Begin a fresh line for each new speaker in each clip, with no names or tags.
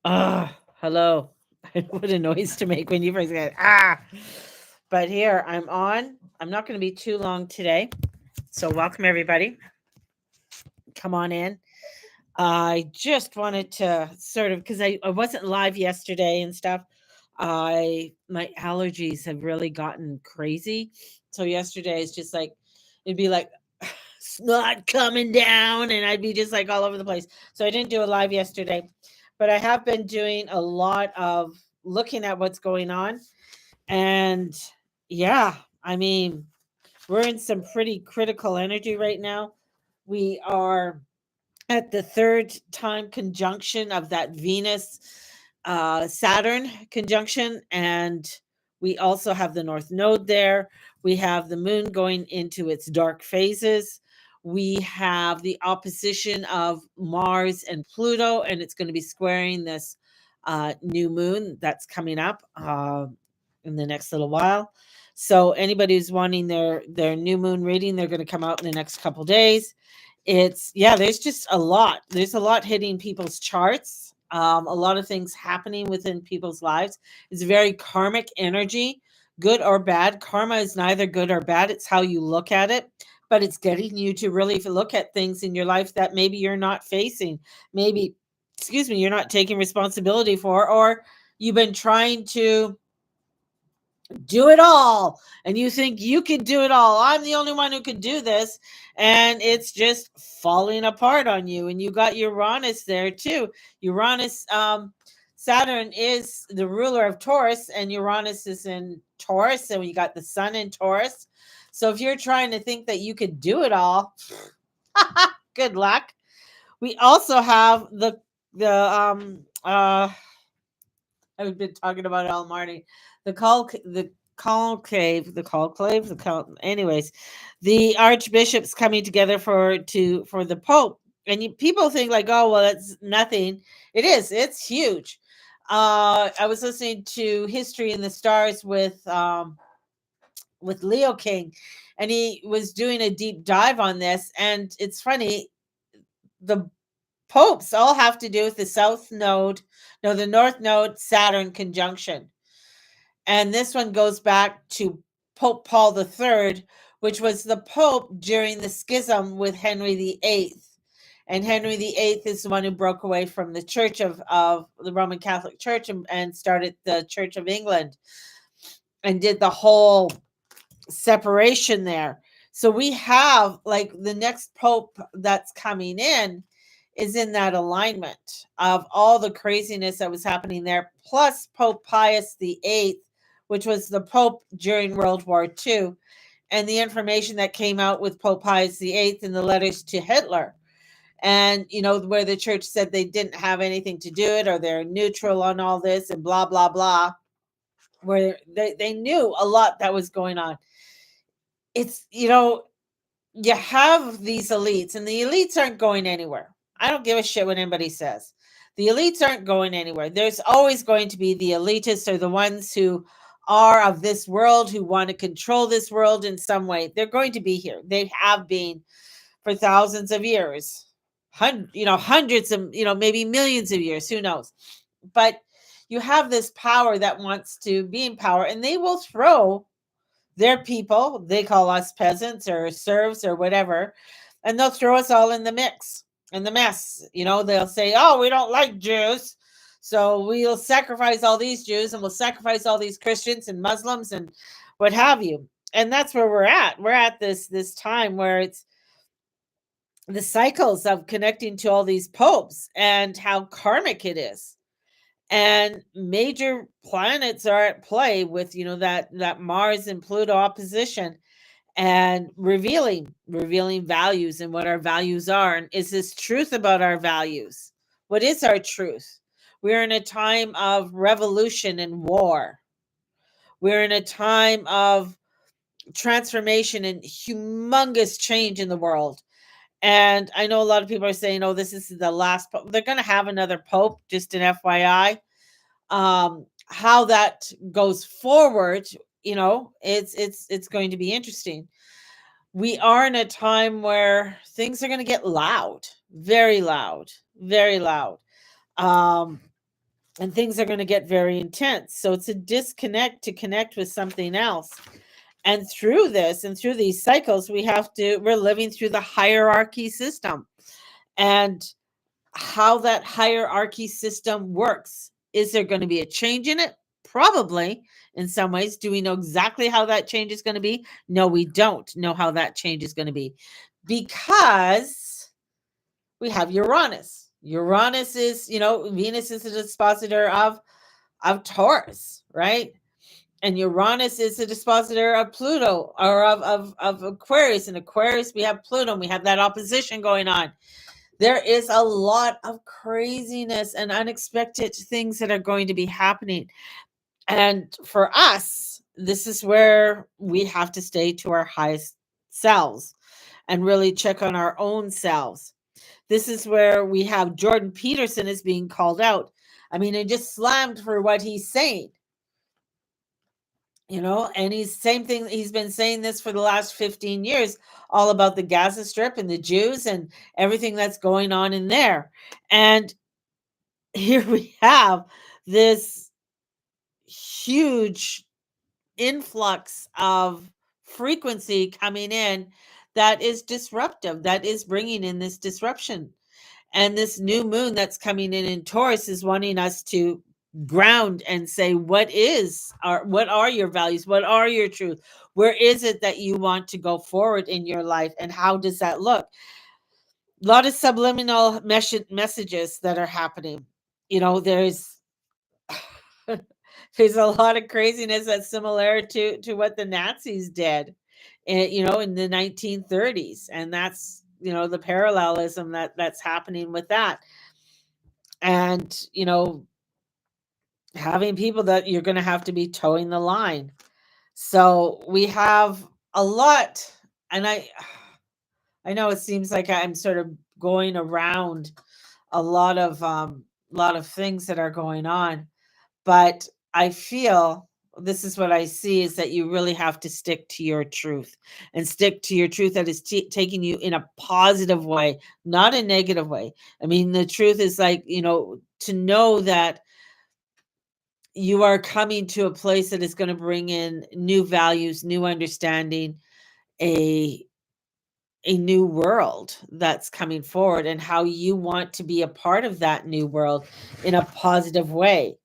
Hello. What a noise to make when you first get But here I'm on. I'm not going to be too long today. So welcome everybody. Come on in. I just wanted to sort of because I wasn't live yesterday and stuff. I my allergies have really gotten crazy. So yesterday is just like it'd be like snot coming down and I'd be just like all over the place. So I didn't do a live yesterday, but I have been doing a lot of looking at what's going on. And yeah, I mean, we're in some pretty critical energy right now. We are at the third time conjunction of that Venus Saturn conjunction. And we also have the North Node there. We have the moon going into its dark phases. We have the opposition of Mars and Pluto, and it's going to be squaring this new moon that's coming up in the next little while. So anybody who's wanting their new moon reading, they're going to come out in the next couple days. It's yeah, there's just a lot. There's a lot hitting people's charts. A lot of things happening within people's lives. It's very karmic energy, good or bad. Karma is neither good or bad. It's how you look at it. But it's getting you to really look at things in your life that maybe you're not facing. Maybe, excuse me, you're not taking responsibility for, or you've been trying to do it all and you think you can do it all. I'm the only one who can do this, and it's just falling apart on you. And you got Uranus there too. Uranus, Saturn is the ruler of Taurus, and Uranus is in Taurus, and you got the sun in Taurus. So if you're trying to think that you could do it all, good luck. We also have the I've been talking about it all morning. The conclave, anyways, the archbishops coming together for the pope, and people think like, oh well, it's nothing. It is. It's huge. I was listening to History in the Stars with Leo King, and he was doing a deep dive on this. And it's funny, the popes all have to do with the south node, no, the north node Saturn conjunction. And this one goes back to Pope Paul III, which was the Pope during the schism with Henry VIII. And Henry VIII is the one who broke away from the Church of the Roman Catholic Church and started the Church of England and did the whole separation there. So we have like the next Pope that's coming is in that alignment of all the craziness that was happening there, plus Pope Pius VIII, which was the Pope during World War II, and the information that came out with Pope Pius VIII in the letters to Hitler. And, where the church said they didn't have anything to do it or they're neutral on all this and blah, blah, blah, where they knew a lot that was going on. It's, you have these elites, and the elites aren't going anywhere. I don't give a shit what anybody says. The elites aren't going anywhere. There's always going to be the elitists, or the ones who are of this world, who want to control this world in some way. They're going to be here. They have been for thousands of years, hundreds of, maybe millions of years. Who knows? But you have this power that wants to be in power, and they will throw their people, they call us peasants or serfs or whatever, and they'll throw us all in the mix, in the mess. They'll say, oh, we don't like Jews, so we'll sacrifice all these Jews and we'll sacrifice all these Christians and Muslims and what have you. And that's where we're at. We're at this time where it's the cycles of connecting to all these popes and how karmic it is, and major planets are at play with that Mars and Pluto opposition, and revealing values and what our values are, and is this truth about our values. What is our truth? We're in a time of revolution and war. We're in a time of transformation and humongous change in the world. And I know a lot of people are saying, oh, this is the last pope. They're going to have another pope, just an FYI. How that goes forward, it's going to be interesting. We are in a time where things are going to get loud, very loud, very loud. um and things are going to get very intense. So it's a disconnect to connect with something else. And through this and through these cycles, we're living through the hierarchy system. And how that hierarchy system works. Is there going to be a change in it? Probably in some ways. Do we know exactly how that change is going to be? No, we don't know how that change is going to be because we have Uranus. Uranus is, Venus is a dispositor of Taurus, right? And Uranus is a dispositor of Pluto or of Aquarius. And Aquarius, we have Pluto, and we have that opposition going on. There is a lot of craziness and unexpected things that are going to be happening. And for us, this is where we have to stay to our highest selves and really check on our own selves. This is where we have Jordan Peterson is being called out. I mean, and just slammed for what he's saying. And he's been saying this for the last 15 years, all about the Gaza Strip and the Jews and everything that's going on in there. And here we have this huge influx of frequency coming in that is disruptive, that is bringing in this disruption. And this new moon that's coming in Taurus is wanting us to ground and say, what are your values? What are your truth? Where is it that you want to go forward in your life? And how does that look? A lot of subliminal messages that are happening. There's there's a lot of craziness that's similar to what the Nazis did, in the 1930s. And that's, the parallelism that's happening with that. And, having people that you're going to have to be towing the line. So we have a lot, and I know it seems like I'm sort of going around a lot of things that are going on, but I feel this is what I see is that you really have to stick to your truth and stick to your truth that is taking you in a positive way, not a negative way. I mean, the truth is like, to know that you are coming to a place that is going to bring in new values, new understanding, a new world that's coming forward, and how you want to be a part of that new world in a positive way.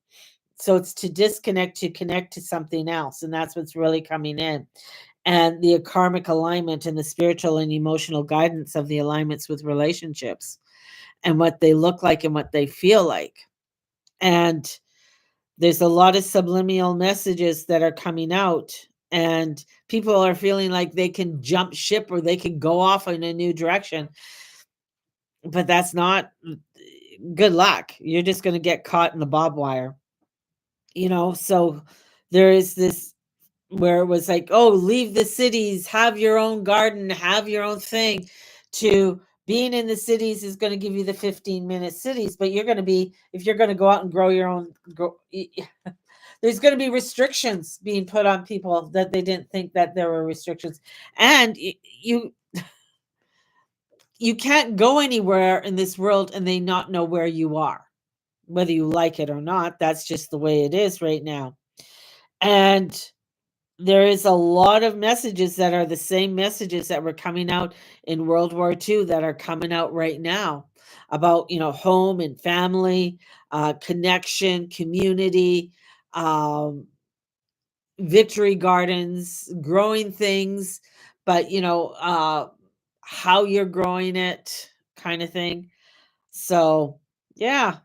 So it's to disconnect to connect to something else, and that's what's really coming in. And the karmic alignment and the spiritual and emotional guidance of the alignments with relationships and what they look like and what they feel like. And there's a lot of subliminal messages that are coming out, and people are feeling like they can jump ship or they can go off in a new direction. But that's not good luck. You're just going to get caught in the barbed wire. So there is this where it was like, oh, leave the cities, have your own garden, have your own thing, to being in the cities is going to give you the 15-minute cities, but you're going to be, if you're going to go out and grow your own, there's going to be restrictions being put on people that they didn't think that there were restrictions. And you can't go anywhere in this world and they not know where you are, whether you like it or not. That's just the way it is right now. And there is a lot of messages that are the same messages that were coming out in World War II that are coming out right now about, home and family, connection, community, victory gardens, growing things, but, how you're growing it kind of thing. So, yeah.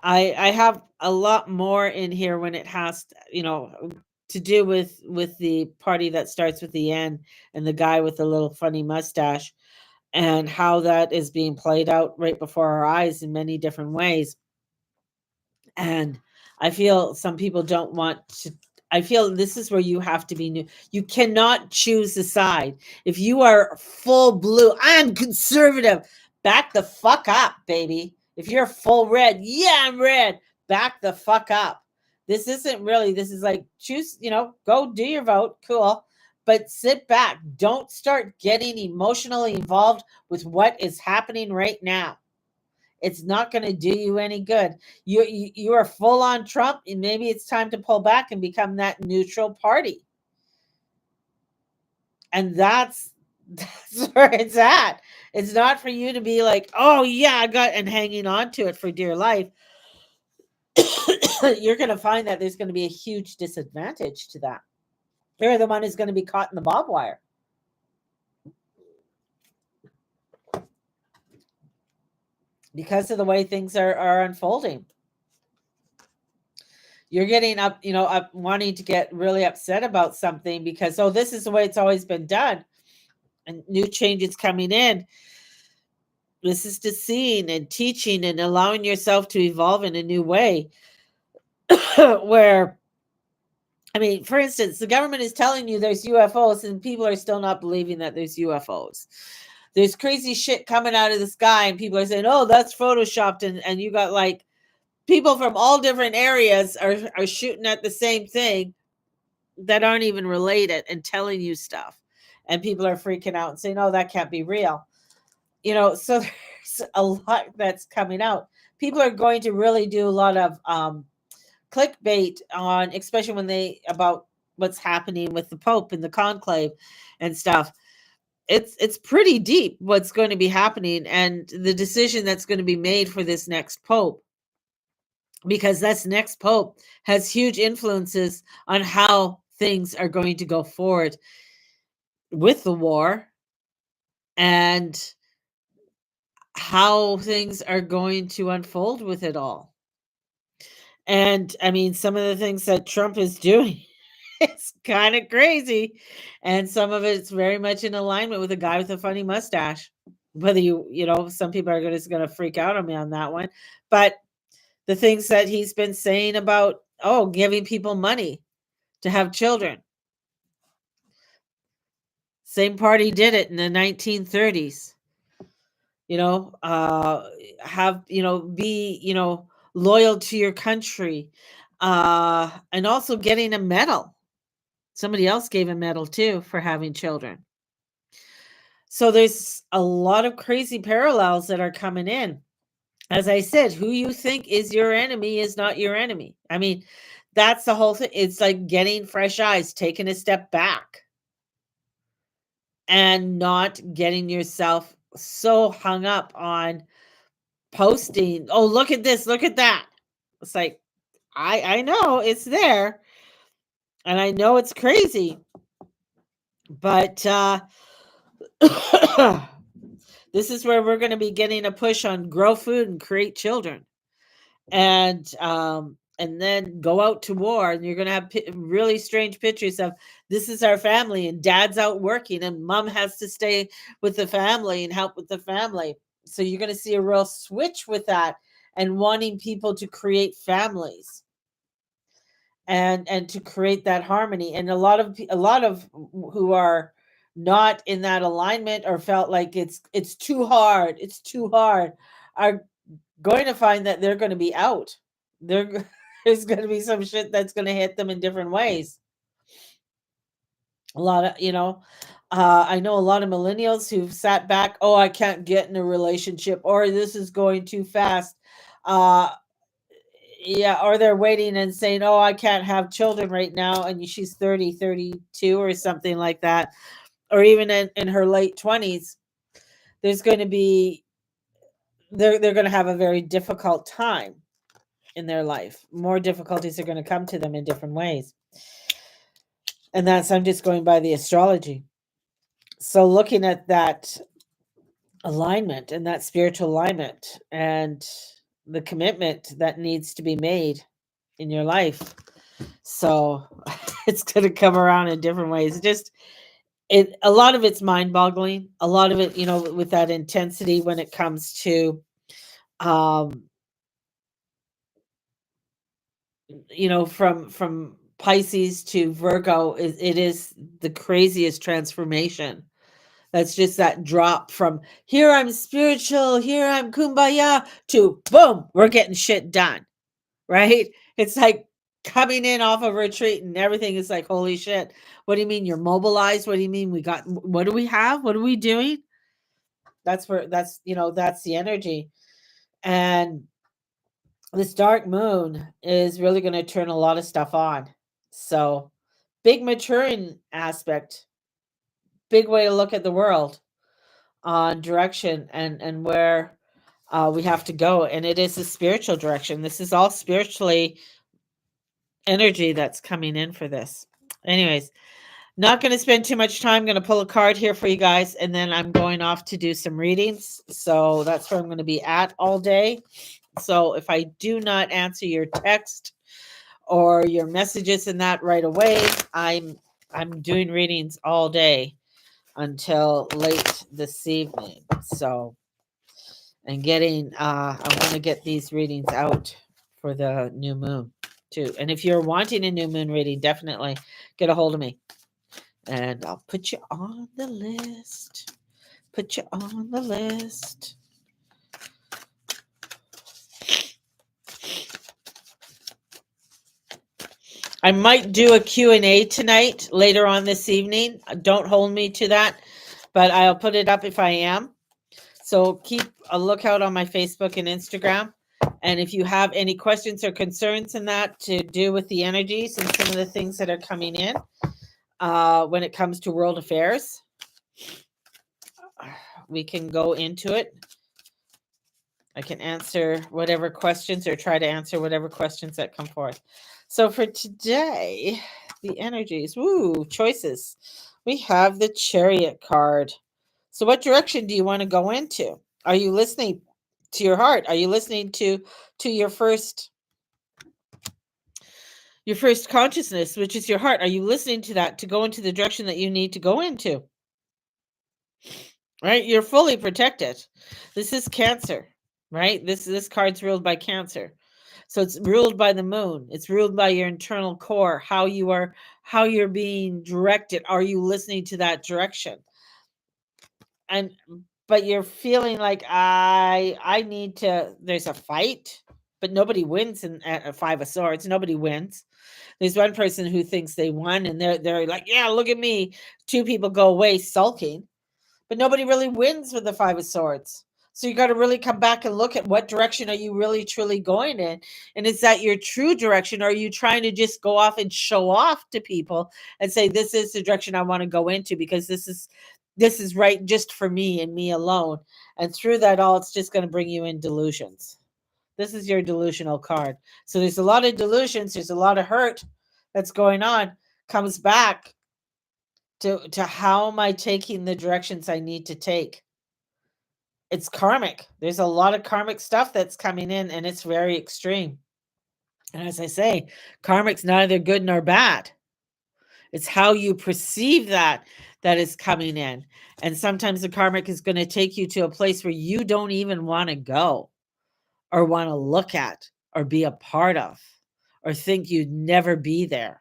I have a lot more in here when it has to do with the party that starts with the N and the guy with the little funny mustache, and how that is being played out right before our eyes in many different ways. And I feel some people don't want to. I feel this is where you have to be new. You cannot choose a side. If you are full blue, I'm conservative. Back the fuck up, baby. If you're full red, yeah, I'm red. Back the fuck up. This isn't really, this is like choose, go do your vote. Cool. But sit back. Don't start getting emotionally involved with what is happening right now. It's not going to do you any good. You are full on Trump, and maybe it's time to pull back and become that neutral party. And that's where it's at. It's not for you to be like, oh yeah, I got, and hanging on to it for dear life. You're going to find that there's going to be a huge disadvantage to that. You're the one who's going to be caught in the barbed wire. Because of the way things are unfolding. You're getting up, up wanting to get really upset about something because, oh, this is the way it's always been done. And new changes coming in. This is to seeing and teaching and allowing yourself to evolve in a new way. Where, I mean, for instance, the government is telling you there's UFOs and people are still not believing that there's UFOs. There's crazy shit coming out of the sky and people are saying, oh, that's photoshopped. And you got like people from all different areas are shooting at the same thing that aren't even related and telling you stuff. And people are freaking out and saying, oh, that can't be real. So there's a lot that's coming out. People are going to really do a lot of clickbait on, especially when about what's happening with the Pope and the conclave and stuff. It's pretty deep what's going to be happening and the decision that's going to be made for this next Pope, because this next Pope has huge influences on how things are going to go forward with the war and how things are going to unfold with it all. And I mean, some of the things that Trump is doing, it's kind of crazy. And some of it's very much in alignment with a guy with a funny mustache. Whether some people are just going to freak out on me on that one. But the things that he's been saying about, giving people money to have children. Same party did it in the 1930s. Be, loyal to your country. And also getting a medal. Somebody else gave a medal too for having children. So there's a lot of crazy parallels that are coming in. As I said, who you think is your enemy is not your enemy. I mean, that's the whole thing. It's like getting fresh eyes, taking a step back and not getting yourself so hung up on posting. Oh, look at this, look at that. It's like, I know it's there and I know it's crazy, but this is where we're going to be getting a push on grow food and create children, and then go out to war. And you're going to have really strange pictures of this is our family, and dad's out working, and mom has to stay with the family and help with the family. So you're going to see a real switch with that, and wanting people to create families, and to create that harmony. And a lot of who are not in that alignment or felt like it's too hard, are going to find that they're going to be out. There's going to be some shit that's going to hit them in different ways. A lot of, I know a lot of millennials who've sat back, oh, I can't get in a relationship, or this is going too fast. Yeah, or they're waiting and saying, oh, I can't have children right now. And she's 30, 32 or something like that. Or even in her late 20s, there's going to be, they're going to have a very difficult time in their life. More difficulties are going to come to them in different ways. And I'm just going by the astrology. So looking at that alignment and that spiritual alignment and the commitment that needs to be made in your life. So it's going to come around in different ways. A lot of it's mind boggling. A lot of it, with that intensity when it comes to, from Pisces to Virgo, it is the craziest transformation. That's just that drop from here I'm spiritual, here I'm kumbaya, to boom, we're getting shit done, right? It's like coming in off of retreat and everything is like, holy shit. What do you mean you're mobilized? What do you mean what do we have? What are we doing? That's the energy. And this dark moon is really going to turn a lot of stuff on. So, big maturing aspect, big way to look at the world on direction and where we have to go. And it is a spiritual direction. This is all spiritually energy that's coming in for this. Anyways, not going to spend too much time. I'm going to pull a card here for you guys, and then I'm going off to do some readings. So that's where I'm going to be at all day. So if I do not answer your text or your messages in that right away, I'm doing readings all day until late this evening. So, and getting I want to get these readings out for the new moon too. And if you're wanting a new moon reading, definitely get a hold of me. And I'll put you on the list. Put you on the list. I might do a Q&A tonight, later on this evening. Don't hold me to that, but I'll put it up if I am. So keep a lookout on my Facebook and Instagram. And if you have any questions or concerns in that to do with the energies and some of the things that are coming in when it comes to world affairs, we can go into it. I can answer whatever questions or try to answer whatever questions that come forth. So for today, the energies, choices. We have the Chariot card. So what direction do you want to go into? Are you listening to your heart? Are you listening to your first consciousness, which is your heart? Are you listening to that to go into the direction that you need to go into? Right? You're fully protected. This is Cancer, right? This card's ruled by Cancer. So it's ruled by the moon. It's ruled by your internal core, how you're being directed. Are you listening to that direction? But you're feeling like I need to, there's a fight, but nobody wins in a Five of Swords. Nobody wins. There's one person who thinks they won and they're like, yeah, look at me. Two people go away sulking, but nobody really wins with the Five of Swords. So you got to really come back and look at what direction are you really truly going in? And is that your true direction? Or are you trying to just go off and show off to people and say, this is the direction I want to go into because this is right just for me and me alone. And through that all, it's just going to bring you in delusions. This is your delusional card. So there's a lot of delusions. There's a lot of hurt that's going on. Comes back to how am I taking the directions I need to take? It's karmic. There's a lot of karmic stuff that's coming in, and it's very extreme. And as I say, karmic's neither good nor bad. It's how you perceive that is coming in. And sometimes the karmic is going to take you to a place where you don't even want to go or want to look at or be a part of or think you'd never be there.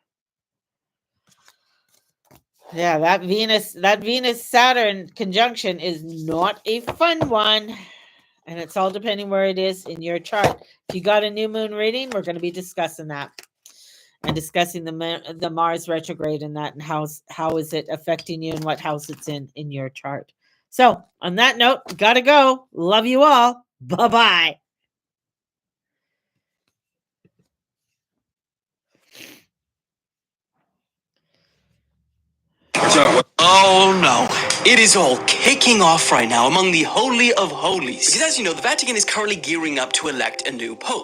Yeah, that Venus Saturn conjunction is not a fun one. And it's all depending where it is in your chart. If you got a new moon reading, we're going to be discussing that and discussing the Mars retrograde and that, and how is it affecting you and what house it's in your chart. So on that note, gotta go. Love you all. Bye-bye.
Oh no, it is all kicking off right now among the Holy of Holies. Because as you know, the Vatican is currently gearing up to elect a new pope.